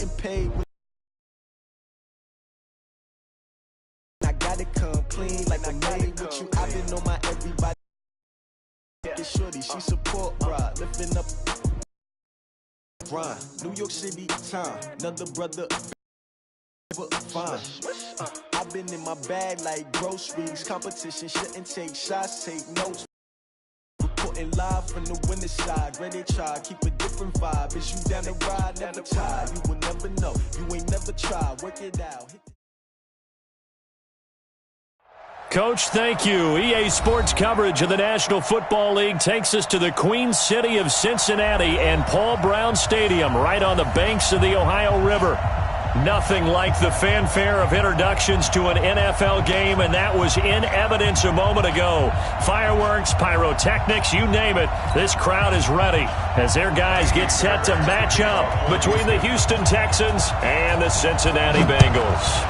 getting paid. I gotta come clean like I'm made with you. I've been on my everybody. Get shorty, she support ride, lifting up. Run, New York City time, another brother. Fine. I've been in my bag like groceries. Competition shouldn't take shots, take notes. Reporting live from the winning side. Ready to try, keep a different vibe. Is you down the ride, never tired. You will never know, you ain't never tried. Work it out. Coach, thank you. EA Sports coverage of the National Football League takes us to the Queen City of Cincinnati and Paul Brown Stadium right on the banks of the Ohio River. Nothing like the fanfare of introductions to an NFL game, and that was in evidence a moment ago. Fireworks, pyrotechnics, you name it. This crowd is ready as their guys get set to match up between the Houston Texans and the Cincinnati Bengals.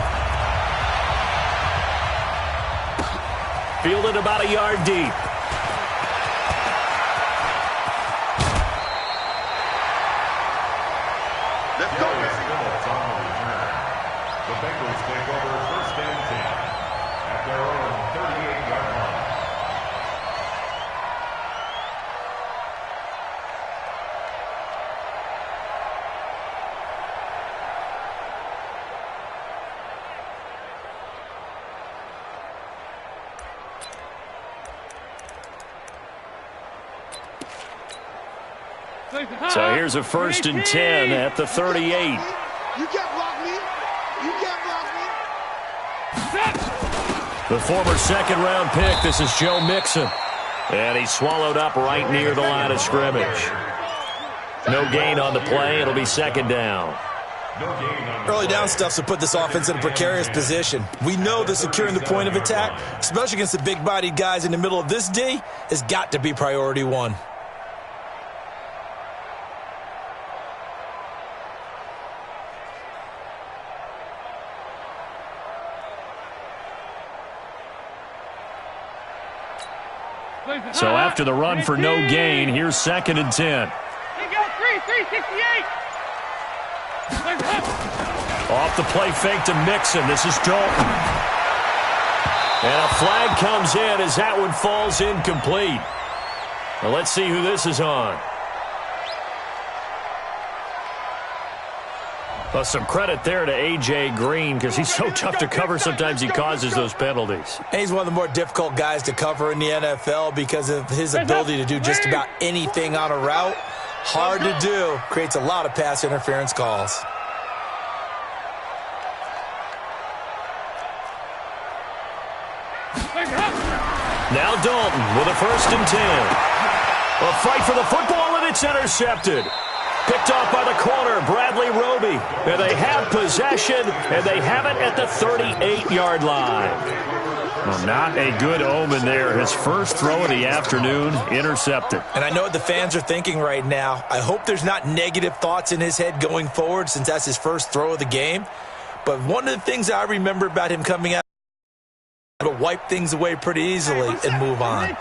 Fielded about a yard deep. Let's go. The Bengals take over first and 10 at their own 38-yard line. So here's a first and 10 at the 38. You can't block me. You can't block me. The former second-round pick, this is Joe Mixon. And he's swallowed up right near the line of scrimmage. No gain on the play. It'll be second down. Early down stuff to put this offense in a precarious position. We know that securing the point of attack, especially against the big-bodied guys in the middle of this D, has got to be priority one. So after the run for no gain, here's second and 10. Off the play fake to Mixon. This is Dalton. And a flag comes in as that one falls incomplete. Now let's see who this is on. Well, some credit there to A.J. Green because he's so tough to cover. Sometimes he causes those penalties. He's one of the more difficult guys to cover in the NFL because of his ability to do just about anything on a route. Hard to do. Creates a lot of pass interference calls. Now Dalton with a first and 10. A fight for the football, and it's intercepted. Picked off by the corner, Bradley Roby. And they have possession, and they have it at the 38-yard line. Well, not a good omen there. His first throw of the afternoon, intercepted. And I know what the fans are thinking right now. I hope there's not negative thoughts in his head going forward since that's his first throw of the game. But one of the things I remember about him coming out, to wipe things away pretty easily and move on.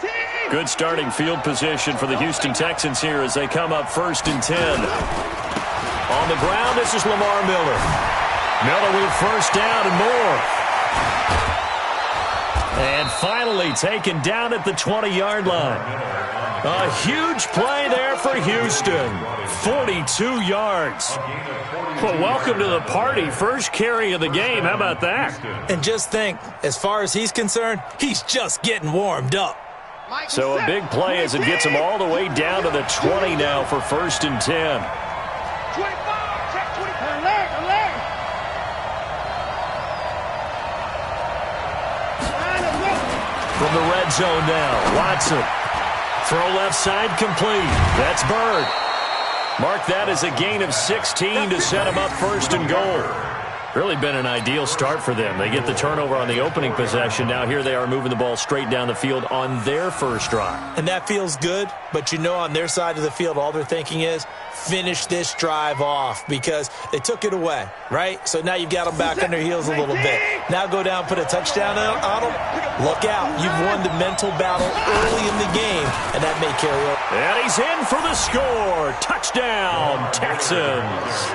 Good starting field position for the Houston Texans here as they come up first and 10. On the ground, this is Lamar Miller. Miller with a first down and more. And finally taken down at the 20-yard line. A huge play there for Houston. 42 yards. Well, welcome to the party. First carry of the game. How about that? And just think, as far as he's concerned, he's just getting warmed up. So a big play as it gets him all the way down to the 20 now for first and 10. 25, check 25. Alert. From the red zone now, Watson. Throw left side complete. That's Bird. Mark that as a gain of 16 to set him up first and goal. Really been an ideal start for them. They get the turnover on the opening possession. Now here they are moving the ball straight down the field on their first drive. And that feels good, but you know on their side of the field, all they're thinking is finish this drive off because they took it away, right? So now you've got them back on their heels a little bit. Now go down, put a touchdown on them. Look out. You've won the mental battle early in the game, and that may carry over. And he's in for the score. Touchdown, Texans.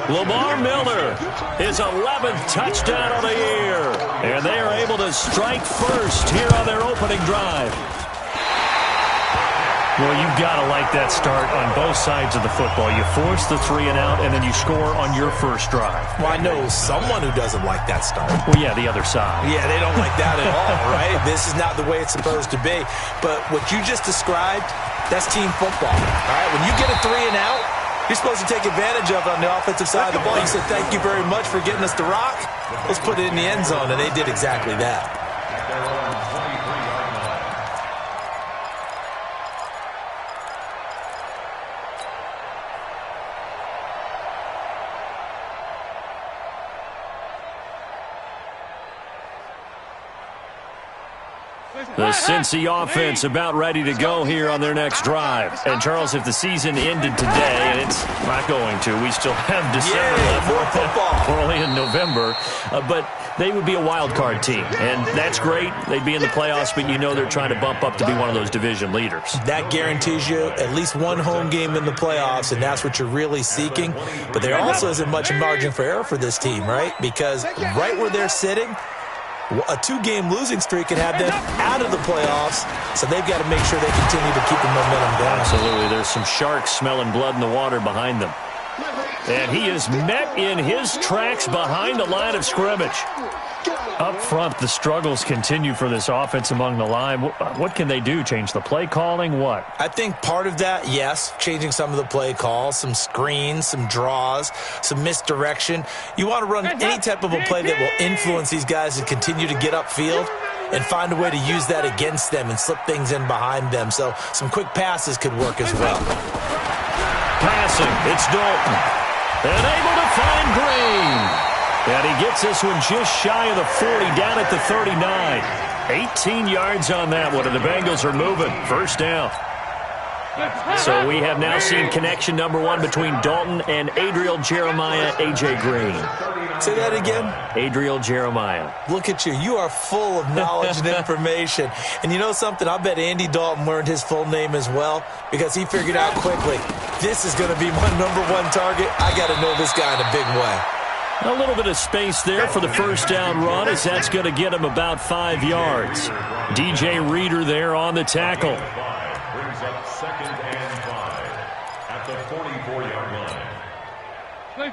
Lamar Miller, his 11th touchdown of the year. And they are able to strike first here on their opening drive. Well, you've got to like that start on both sides of the football. You force the 3 and out, and then you score on your first drive. Well, I know someone who doesn't like that start. Well, yeah, the other side. Yeah, they don't like that at all, right? This is not the way it's supposed to be. But what you just described, that's team football, all right? When you get a 3 and out, you're supposed to take advantage of it on the offensive side of the ball. You said, thank you very much for getting us the rock. Let's put it in the end zone, and they did exactly that. The Cincy offense about ready to go here on their next drive. And, Charles, if the season ended today, and it's not going to, we still have December left. More football. We're only in November. But they would be a wild card team. And that's great. They'd be in the playoffs, but you know they're trying to bump up to be one of those division leaders. That guarantees you at least one home game in the playoffs, and that's what you're really seeking. But there also isn't much margin for error for this team, right? Because right where they're sitting, a 2-game losing streak can have them out of the playoffs, so they've got to make sure they continue to keep the momentum going. Absolutely. There's some sharks smelling blood in the water behind them. And he is met in his tracks behind the line of scrimmage. Up front, the struggles continue for this offense among the line. What can they do? Change the play calling? What? I think part of that, yes, changing some of the play calls, some screens, some draws, some misdirection. You want to run any type of a play that will influence these guys to continue to get upfield and find a way to use that against them and slip things in behind them. So some quick passes could work as well. Passing, it's Dalton. And able to find Green. And he gets this one just shy of the 40, down at the 39. 18 yards on that one, and the Bengals are moving. First down. So we have now seen connection number 1 between Dalton and Adriel Jeremiah, A.J. Green. Say that again? Adriel Jeremiah. Look at you. You are full of knowledge and information. And you know something? I bet Andy Dalton learned his full name as well because he figured out quickly, this is going to be my number 1 target. I got to know this guy in a big way. A little bit of space there for the first down run as that's going to get him about 5 yards. DJ Reader there on the tackle. Brings up 2nd and 5 at the 44-yard line.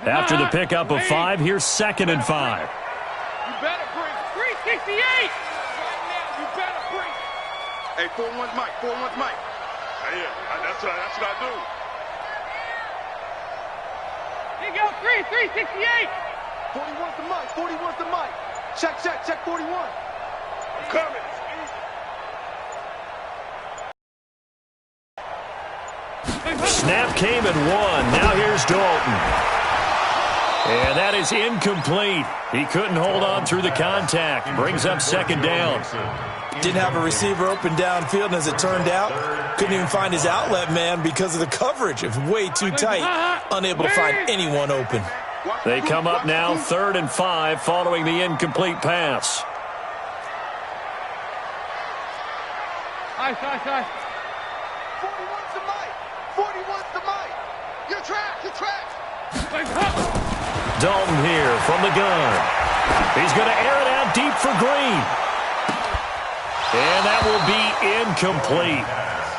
After the pickup of 5, here's 2nd and 5. You better bring 368. Right now, you better bring. Hey, 4-1's Mike. 4-1's Mike. Yeah, that's what I do. Here you go, 368. 41's the Mike. 41's the Mike. Check 41. I'm coming. Snap came at 1. Now here's Dalton. And that is incomplete. He couldn't hold on through the contact. Brings up 2nd down. Didn't have a receiver open downfield, and as it turned out, couldn't even find his outlet man because of the coverage. It was way too tight. Unable to find anyone open. They come up now 3rd and 5 following the incomplete pass. Nice. 41's the Mike. 41's the Mike. You're trapped. Dalton here from the gun. He's going to air it out deep for Green. And that will be incomplete.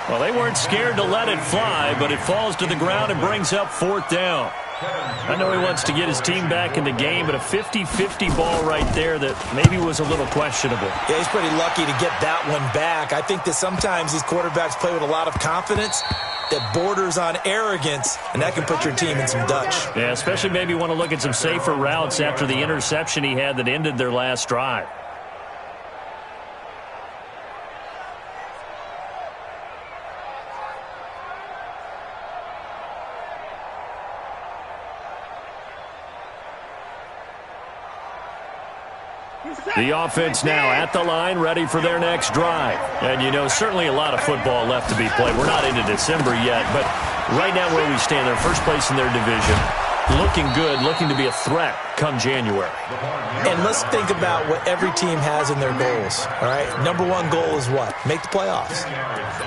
Well, they weren't scared to let it fly, but it falls to the ground and brings up 4th down. I know he wants to get his team back in the game, but a 50-50 ball right there that maybe was a little questionable. Yeah, he's pretty lucky to get that one back. I think that sometimes these quarterbacks play with a lot of confidence that borders on arrogance, and that can put your team in some Dutch. Yeah, especially maybe want to look at some safer routes after the interception he had that ended their last drive. The offense now at the line, ready for their next drive. And, you know, certainly a lot of football left to be played. We're not into December yet, but right now where we stand, they're first place in their division. looking good, looking to be a threat come January. And let's think about what every team has in their goals, all right? Number one goal is what? Make the playoffs.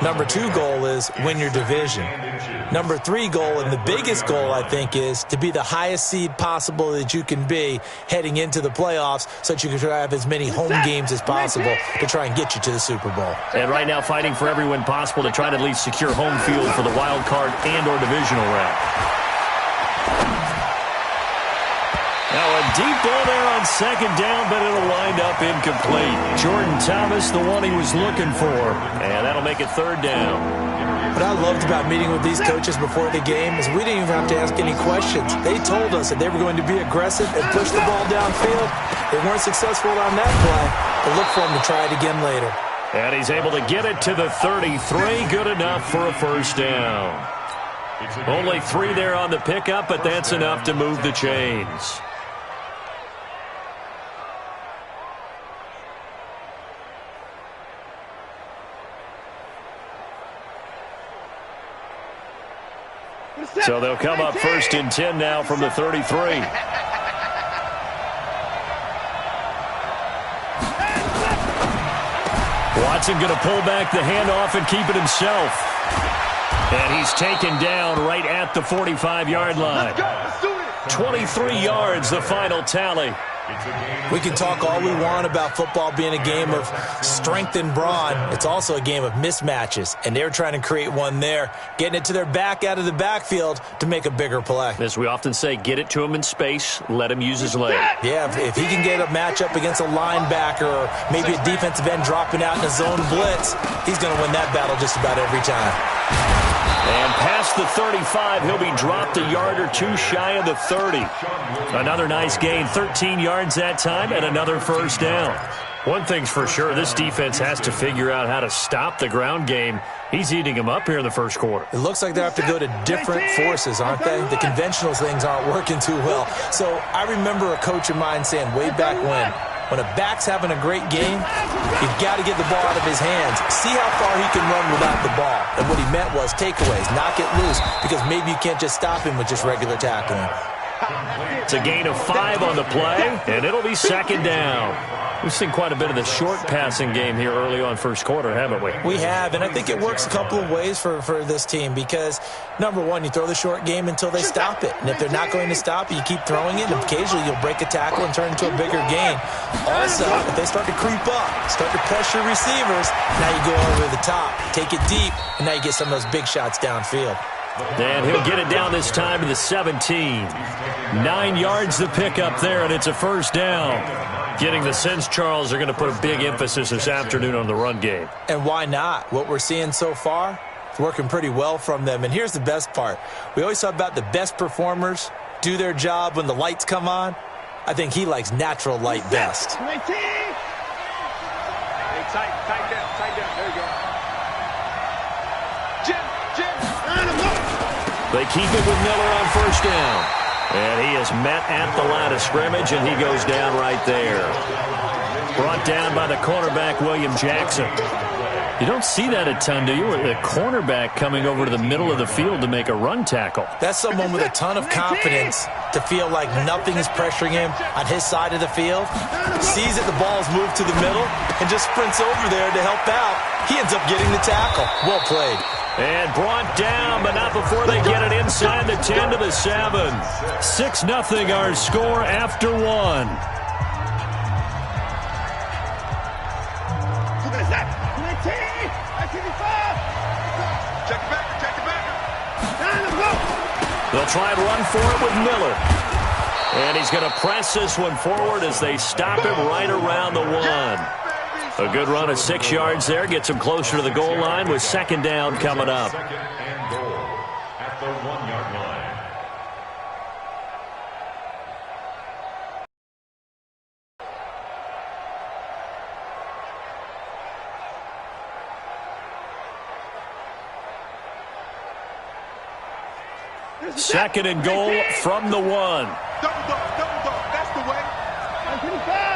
Number two goal is win your division. Number three goal, and the biggest goal, I think, is to be the highest seed possible that you can be heading into the playoffs so that you can try to have as many home games as possible to try and get you to the Super Bowl. And right now fighting for every win possible to try to at least secure home field for the wild card and or divisional round. Now a deep ball there on second down, but it'll wind up incomplete. Jordan Thomas, the one he was looking for, and that'll make it third down. What I loved about meeting with these coaches before the game is we didn't even have to ask any questions. They told us that they were going to be aggressive and push the ball downfield. They weren't successful on that play, but look for them to try it again later. And he's able to get it to the 33. Good enough for a first down. Only 3 there on the pickup, but that's enough to move the chains. So they'll come up first and 10 now from the 33. Watson going to pull back the handoff and keep it himself. And he's taken down right at the 45-yard line. 23 yards, the final tally. We can talk all we want about football being a game of strength and brawn. It's also a game of mismatches, and they're trying to create one there, getting it to their back out of the backfield to make a bigger play. As we often say, get it to him in space, let him use his leg. Yeah, if he can get a matchup against a linebacker or maybe a defensive end dropping out in a zone blitz, he's going to win that battle just about every time. And past the 35, he'll be dropped a yard or two shy of the 30. Another nice gain, 13 yards that time, and another first down. One thing's for sure, this defense has to figure out how to stop the ground game. He's eating them up here in the first quarter. It looks like they have to go to different forces, aren't they? The conventional things aren't working too well. So I remember a coach of mine saying way back when a back's having a great game, you've got to get the ball out of his hands. See how far he can run without the ball. And what he meant was takeaways, knock it loose, because maybe you can't just stop him with just regular tackling. It's a gain of 5 on the play, and it'll be second down. We've seen quite a bit of the short passing game here early on first quarter, haven't we? We have, and I think it works a couple of ways for this team because, number one, you throw the short game until they stop it. And if they're not going to stop it, you keep throwing it, and occasionally you'll break a tackle and turn it into a bigger gain. Also, if they start to creep up, start to pressure receivers, now you go over the top, take it deep, and now you get some of those big shots downfield. And he'll get it down this time to the 17. 9 yards to pick up there, and it's a first down. Getting the sense, Charles, are going to put a big emphasis this afternoon on the run game. And why not? What we're seeing so far, it's working pretty well from them. And here's the best part. We always talk about the best performers do their job when the lights come on. I think he likes natural light best. Hey, tight down. There you go. Jim. They keep it with Miller on first down. And he is met at the line of scrimmage, and he goes down right there. Brought down by the cornerback, William Jackson. You don't see that a ton, do you? The cornerback coming over to the middle of the field to make a run tackle. That's someone with a ton of confidence to feel like nothing is pressuring him on his side of the field. Sees that the ball's moved to the middle and just sprints over there to help out. He ends up getting the tackle. Well played. And brought down, but not before they get it inside the 10 to the 7. 6-0 our score after 1. They'll try and run for it with Miller. And he's going to press this one forward as they stop him right around the 1. A good run of 6 yards there. Gets him closer to the goal line with second down coming up. Second and goal at the 1-yard line. Second and goal from the 1. Double dog. That's the way. 125.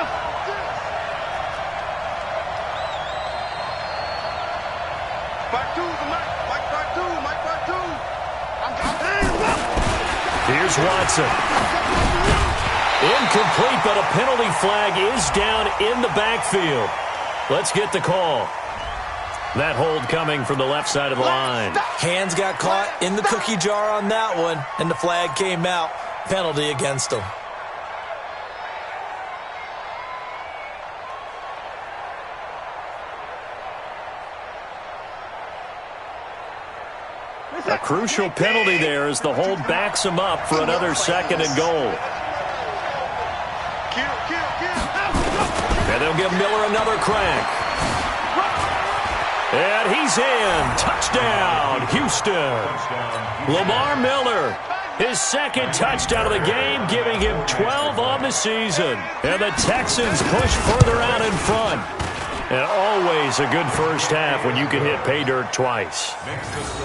Mike 5-2. Here's Watson. Incomplete, but a penalty flag is down in the backfield. Let's get the call. That hold coming from the left side of the line. Hands got caught in the cookie jar on that one, and the flag came out. Penalty against him. A crucial penalty there as the hold backs him up for another 2nd and goal. And they'll give Miller another crack. And he's in. Touchdown, Houston. Lamar Miller, his 2nd touchdown of the game, giving him 12 on the season. And the Texans push further out in front. And always a good first half when you can hit pay dirt twice.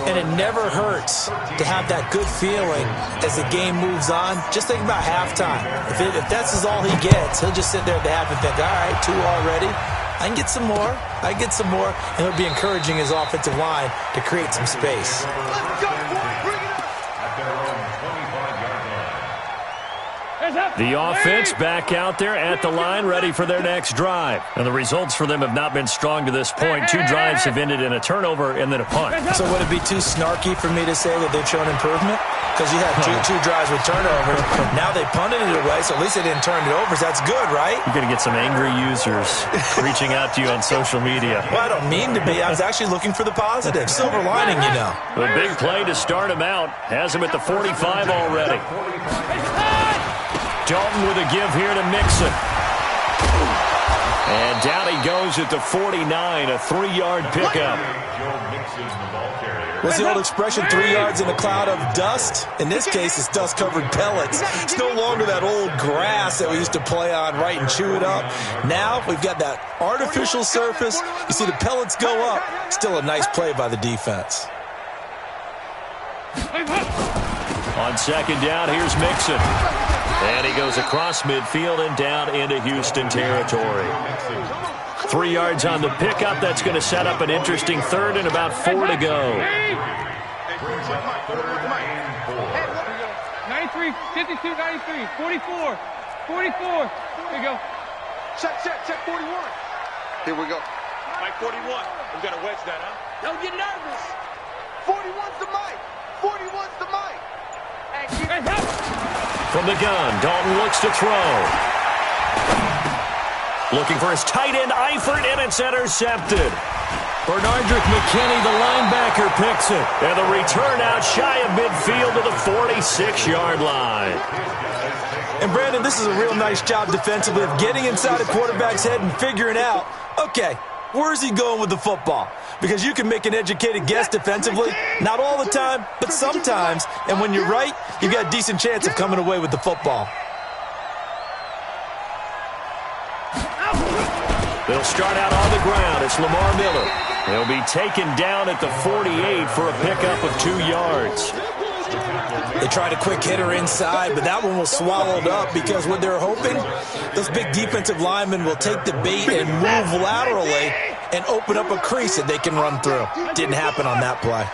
And it never hurts to have that good feeling as the game moves on. Just think about halftime. If that's all he gets, he'll just sit there at the half and think, all right, 2 already. I can get some more. I can get some more. And he'll be encouraging his offensive line to create some space. Let's go, boy. Bring it up. At their own 25-yard line. The offense back out there at the line, ready for their next drive. And the results for them have not been strong to this point. 2 drives have ended in a turnover and then a punt. So would it be too snarky for me to say that they've shown improvement? Because you had two drives with turnovers. Now they punted it away, so at least they didn't turn it over. So that's good, right? You're going to get some angry users reaching out to you on social media. Well, I don't mean to be. I was actually looking for the positive. Silver lining, you know. The big play to start him out. Has him at the 45 already. Dalton with a give here to Mixon. And down he goes at the 49, a 3-yard pickup. What's the old expression, 3 yards in a cloud of dust? In this case, it's dust-covered pellets. It's no longer that old grass that we used to play on, right, and chew it up. Now we've got that artificial surface. You see the pellets go up. Still a nice play by the defense. On 2nd down, here's Mixon. And he goes across midfield and down into Houston territory. 3 yards on the pickup. That's going to set up an interesting 3rd and about 4 to go. 93, 52, 93, 44, 44. Here we go. Check 41. Here we go. Mike 41. We got to wedge that, huh? Don't get nervous. 41's the mic. 41's the mic. From the gun, Dalton looks to throw. Looking for his tight end, Eifert, and it's intercepted. Bernardrick McKinney, the linebacker, picks it. And the return out shy of midfield to the 46-yard line. And, Brandon, this is a real nice job defensively of getting inside a quarterback's head and figuring out, okay, where's he going with the football? Because you can make an educated guess defensively. Not all the time, but sometimes. And when you're right, you've got a decent chance of coming away with the football. They'll start out on the ground. It's Lamar Miller. He'll be taken down at the 48 for a pickup of 2 yards. They tried a quick hitter inside, but that one was swallowed up because what they're hoping, those big defensive linemen will take the bait and move laterally and open up a crease that they can run through. Didn't happen on that play.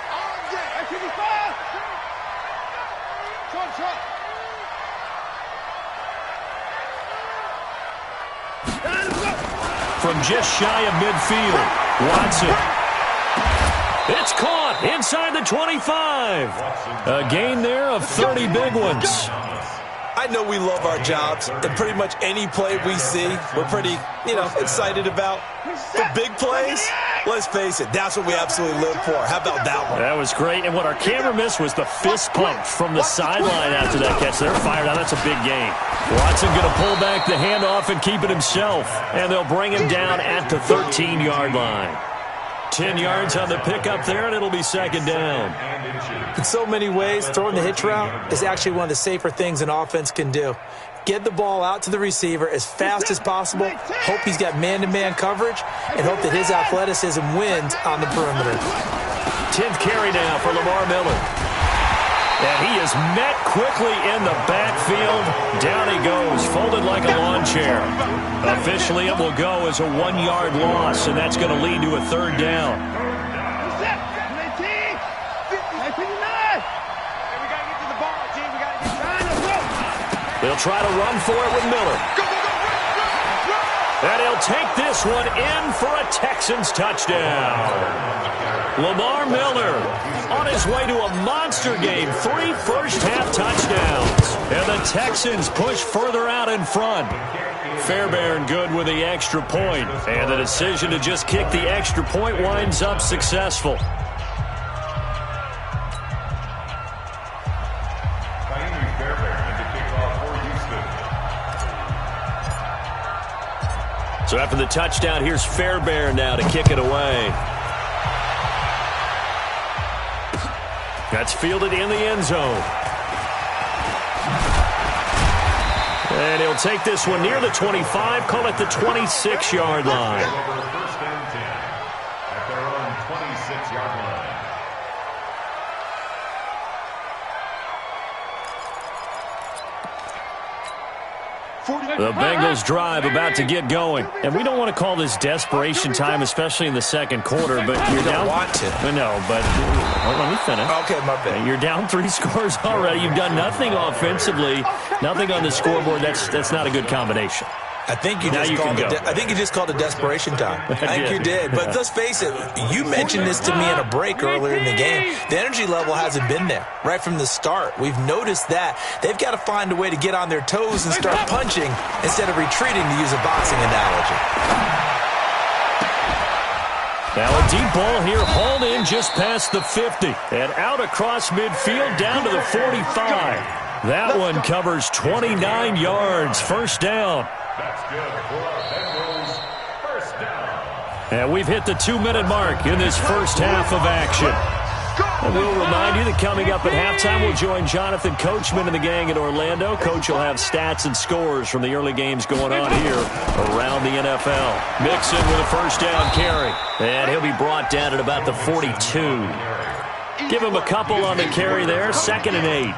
From just shy of midfield, Watson. It's caught inside the 25. A gain there of 30 big ones. I know we love our jobs, and pretty much any play we see, we're pretty, excited about. The big plays, let's face it, that's what we absolutely live for. How about that one? That was great, and what our camera missed was the fist pump from the sideline after that catch. They're fired out. That's a big gain. Watson going to pull back the handoff and keep it himself, and they'll bring him down at the 13-yard line. 10 yards on the pickup there, and it'll be 2nd down. In so many ways, throwing the hitch route is actually one of the safer things an offense can do. Get the ball out to the receiver as fast as possible, hope he's got man-to-man coverage, and hope that his athleticism wins on the perimeter. 10th carry now for Lamar Miller. And he is met quickly in the backfield. Down he goes, folded like a lawn chair. Officially, it will go as a 1-yard loss, and that's going to lead to a 3rd down. They'll try to run for it with Miller. And he'll take this one in for a Texans touchdown. Lamar Miller on his way to a monster game. 3 first-half touchdowns. And the Texans push further out in front. Fairbairn good with the extra point. And the decision to just kick the extra point winds up successful. So after the touchdown, here's Fairbairn now to kick it away. That's fielded in the end zone. And he'll take this one near the 25, call it the 26-yard line. First and 10 at their own 26-yard line. The Bengals drive about to get going. And we don't want to call this desperation time, especially in the second quarter, but you're down. Want to. No, but let me finish. Okay, my bad. You're down 3 scores already. You've done nothing offensively, nothing on the scoreboard. That's not a good combination. I think you just called it desperation time. I think you did. But let's face it, you mentioned this to me in a break earlier in the game. The energy level hasn't been there right from the start. We've noticed that. They've got to find a way to get on their toes and start punching instead of retreating, to use a boxing analogy. Now a deep ball here, hauled in just past the 50. And out across midfield down to the 45. That one covers 29 yards. First down. That's good for Bengals. First down. And we've hit the 2-minute mark in this first half of action. And we'll remind you that coming up at halftime, we'll join Jonathan Coachman and the gang in Orlando. Coach will have stats and scores from the early games going on here around the NFL. Mixon with a first down carry. And he'll be brought down at about the 42. Give him a couple on the carry there. 2nd and 8.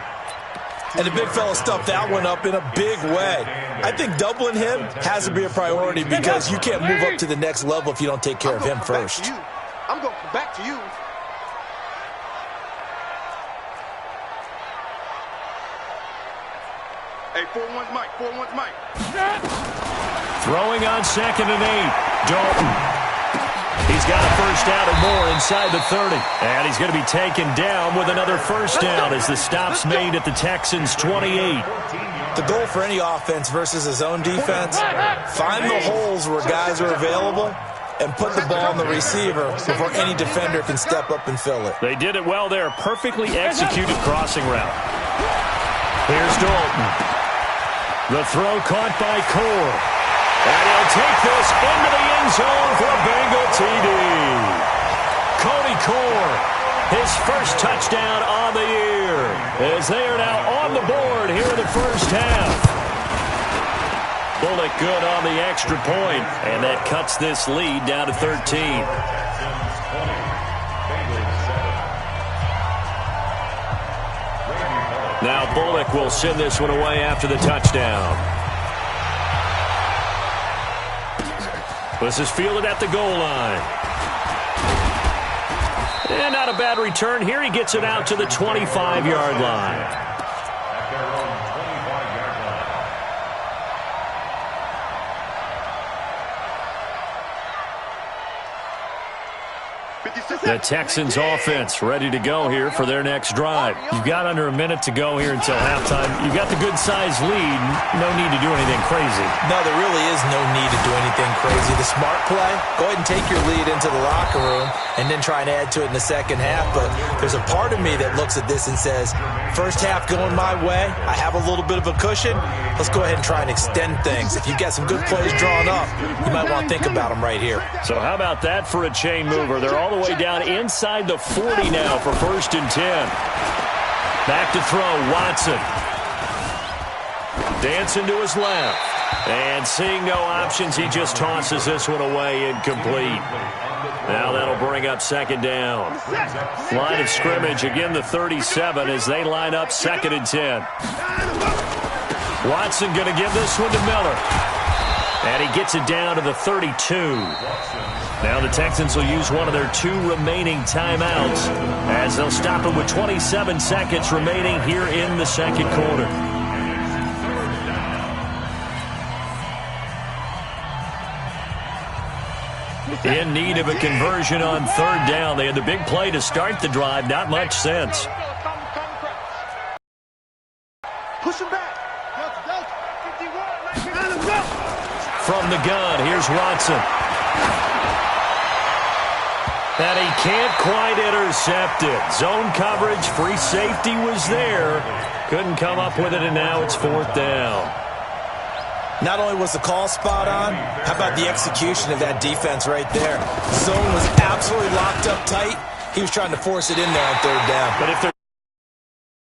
And the big fella stuffed that one up in a big way. I think doubling him has to be a priority because you can't move up to the next level if you don't take care of him first. I'm going back to you. Hey, 4-1's Mike. 4-1's Mike. Throwing on 2nd and 8. Dalton. He's got a first down or more inside the 30. And he's going to be taken down with another first down as the stop's made at the Texans' 28. The goal for any offense versus his own defense, find the holes where guys are available and put the ball on the receiver before any defender can step up and fill it. They did it well there. Perfectly executed crossing route. Here's Dalton. The throw caught by Core. And he'll take this into the end zone for a Bengal TD. Cody Core, his first touchdown on the year, as they are now on the board here in the first half. Bullock good on the extra point, and that cuts this lead down to 13. Now Bullock will send this one away after the touchdown. This is fielded at the goal line. And not a bad return here. He gets it out to the 25-yard line. At their own 25-yard line. The Texans offense ready to go here for their next drive. You've got under a minute to go here until halftime. You've got the good-sized lead. No need to do anything crazy. No, there really is no need to do anything crazy. The smart play, go ahead and take your lead into the locker room and then try and add to it in the second half. But there's a part of me that looks at this and says, first half going my way, I have a little bit of a cushion. Let's go ahead and try and extend things. If you've got some good plays drawn up, you might want to think about them right here. So how about that for a chain mover? They're all the way down inside the 40 now for 1st and 10. Back to throw, Watson. Dancing to his left. And seeing no options, he just tosses this one away incomplete. Now that'll bring up 2nd down. Line of scrimmage, again the 37 as they line up 2nd and 10. Watson going to give this one to Miller. And he gets it down to the 32. Now the Texans will use one of their 2 remaining timeouts as they'll stop it with 27 seconds remaining here in the second quarter. In need of a conversion on third down. They had the big play to start the drive. Not much sense. Push him back. From the gun, here's Watson. And he can't quite intercept it. Zone coverage, free safety was there. Couldn't come up with it, and now it's fourth down. Not only was the call spot on, how about the execution of that defense right there? Zone was absolutely locked up tight. He was trying to force it in there on third down. But if they're